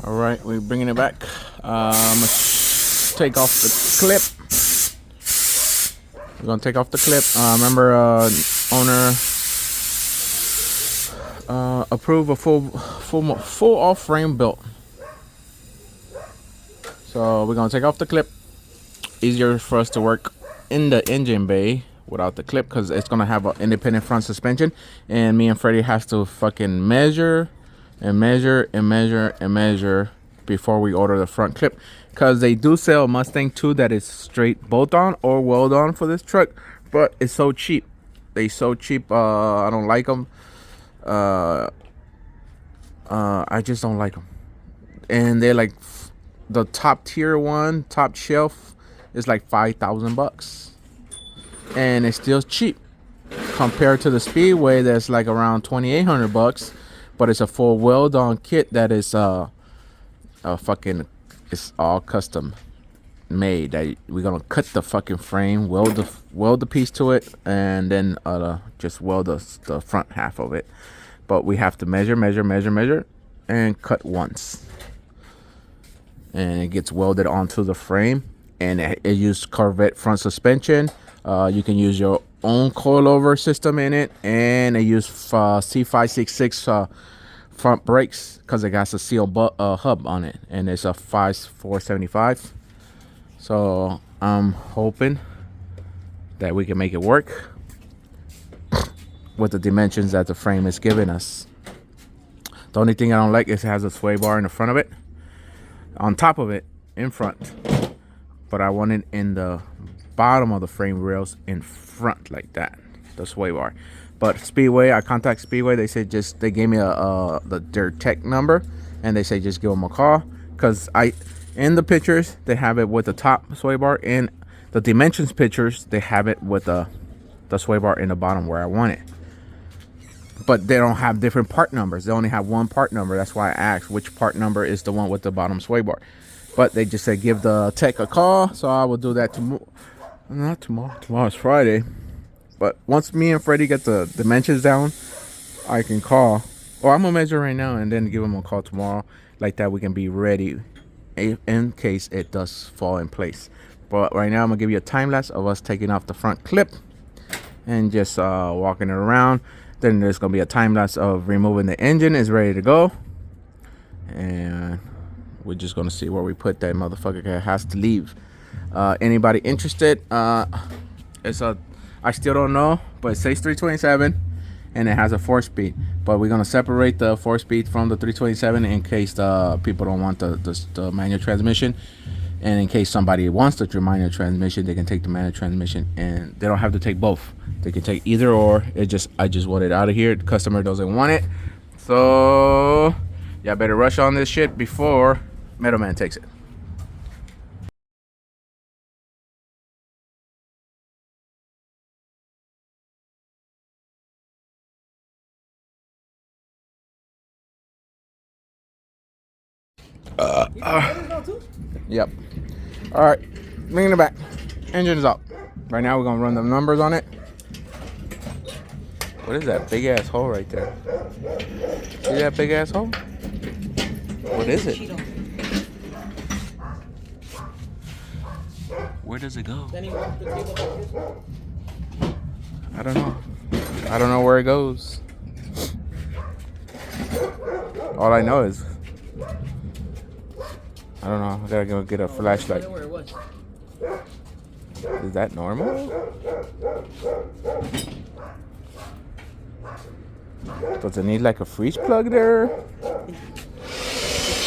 All right, we're bringing it back. I'm gonna take off the clip. We're gonna take off the clip. Remember, owner approve a full off frame built. So we're gonna take off the clip. Easier for us to work in the engine bay without the clip because it's gonna have an independent front suspension, and me and Freddie has to fucking measure and measure and measure and measure before we order the front clip, because they do sell a Mustang 2 that is straight bolt-on or weld-on for this truck, but it's so cheap. They so cheap. I don't like them. I just don't like them, and they're like the top tier one, top shelf is like $5,000, and it's still cheap compared to the Speedway that's like around $2,800, but it's a full weld-on kit that is it's all custom made. That we're gonna cut the fucking frame, weld the piece to it, and then just weld the front half of it. But we have to measure, and cut once, and it gets welded onto the frame. And it uses Corvette front suspension. You can use your own coilover system in it, and it uses C566 front brakes because it got a seal hub on it, and it's a 475. So I'm hoping that we can make it work with the dimensions that the frame is giving us. The only thing I don't like is it has a sway bar in the front of it, on top of it, in front. But I want it in the bottom of the frame rails in front like that, the sway bar. But Speedway, I contact Speedway. They said they gave me their tech number, and they say just give them a call, because in the pictures they have it with the top sway bar, and the dimensions pictures they have it with the sway bar in the bottom where I want it. But they don't have different part numbers. They only have one part number. That's why I asked which part number is the one with the bottom sway bar. But they just said give the tech a call, so I will do that tomorrow. Not tomorrow. Tomorrow's Friday. But once me and Freddie get the dimensions down, I can call. Or I'm gonna measure right now and then give them a call tomorrow. Like that, we can be ready in case it does fall in place. But right now, I'm gonna give you a time lapse of us taking off the front clip and just walking it around. Then there's gonna be a time lapse of removing the engine. It's ready to go, and we're just gonna see where we put that motherfucker. It has to leave. Anybody interested? I still don't know, but it says 327, and it has a 4-speed. But we're gonna separate the 4-speed from the 327 in case people don't want the manual transmission, and in case somebody wants the manual transmission, they can take the manual transmission, and they don't have to take both. They can take either or. I just want it out of here. The customer doesn't want it, so y'all better rush on this shit before Middleman takes it. Yep. All right, bringing it back. Engine's up. Right now we're gonna run the numbers on it. What is that big ass hole right there? See that big ass hole? What is it? Where does it go? I don't know. I don't know where it goes. All I know is I don't know. I gotta go get a flashlight. Is that normal? Does it need like a freeze plug there?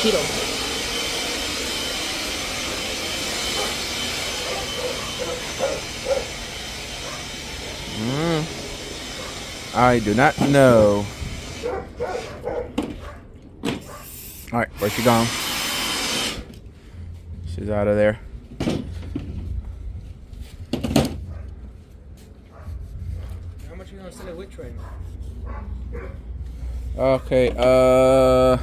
Cheeto. I do not know. All right, where's she gone? She's out of there. How much are you gonna sell it with train? Okay, to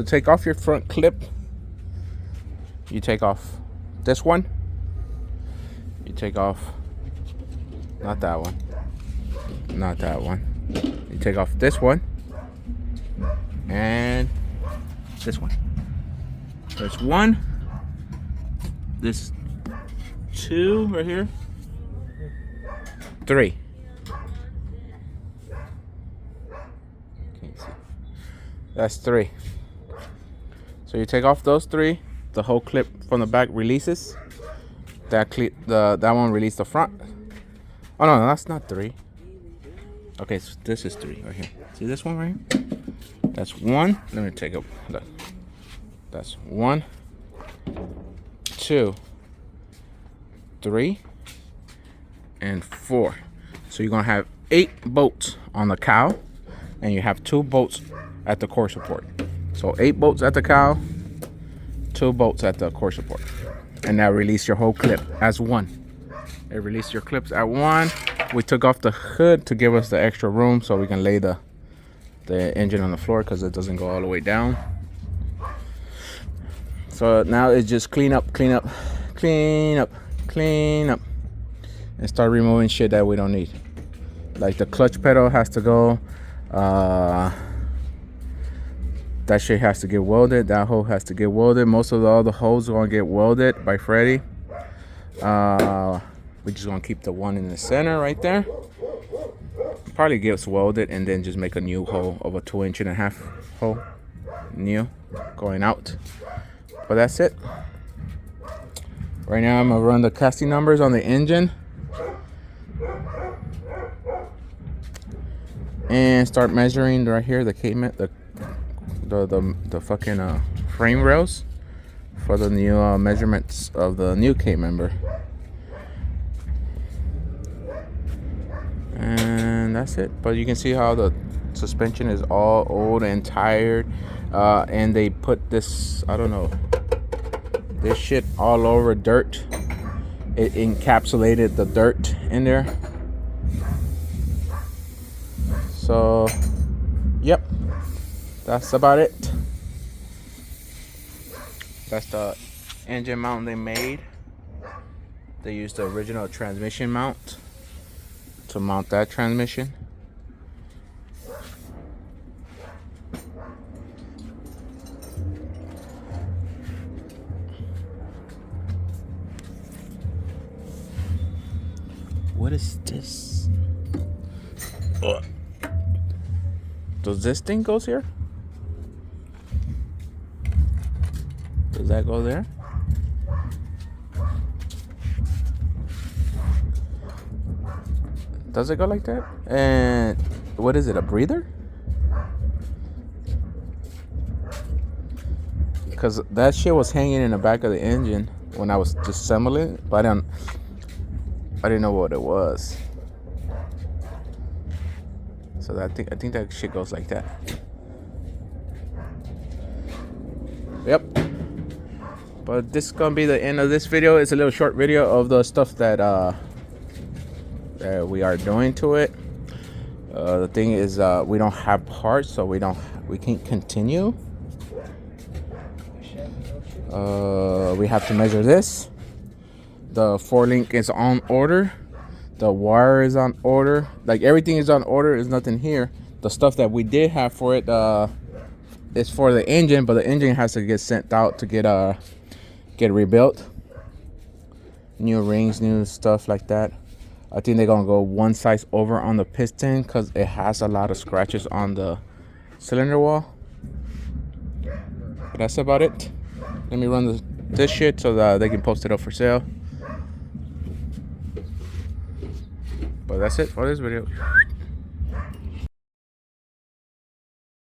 take off your front clip, you take off this one. You take off, not that one, not that one. You take off this one, and This one. There's 1. This 2 right here. 3. Can't see. That's 3. So you take off those 3. The whole clip from the back releases. That one released the front. Oh no, that's not 3. Okay, so this is 3 right here. See this one right here? That's 1. Let me take a look. That's 1, 2, 3, and 4. So you're gonna have 8 bolts on the cowl, and you have 2 bolts at the core support. So 8 bolts at the cowl, 2 bolts at the core support, and that release your whole clip as 1. It released your clips at 1. We took off the hood to give us the extra room so we can lay the engine on the floor because it doesn't go all the way down. So now it's just clean up, and start removing shit that we don't need. Like the clutch pedal has to go. That shit has to get welded. That hole has to get welded. Most of all the holes are gonna get welded by Freddy. We're just gonna keep the one in the center right there. Probably gets welded and then just make a new hole of a 2.5-inch hole, new, going out. But that's it. Right now I'm gonna run the casting numbers on the engine and start measuring right here the fucking frame rails for the new measurements of the new K member. And that's it. But you can see how the suspension is all old and tired, and they put this, I don't know, this shit all over dirt. It encapsulated the dirt in there. So yep, that's about it. That's the engine mount they made. They used the original transmission mount to mount that transmission. What is this? Ugh. Does this thing goes here? Does that go there? Does it go like that? And what is it, a breather? Because that shit was hanging in the back of the engine when I was disassembling it, but I didn't know what it was. So I think that shit goes like that. Yep. But this is gonna be the end of this video. It's a little short video of the stuff that we are doing to it. The thing is, we don't have parts, so we can't continue. We have to measure this. The 4-link is on order. The wire is on order. Like everything is on order. There's nothing here. The stuff that we did have for it is for the engine, but the engine has to get sent out to get rebuilt. New rings, new stuff like that. I think they're gonna go one size over on the piston because it has a lot of scratches on the cylinder wall. But that's about it. Let me run this shit so that they can post it up for sale. But that's it for this video.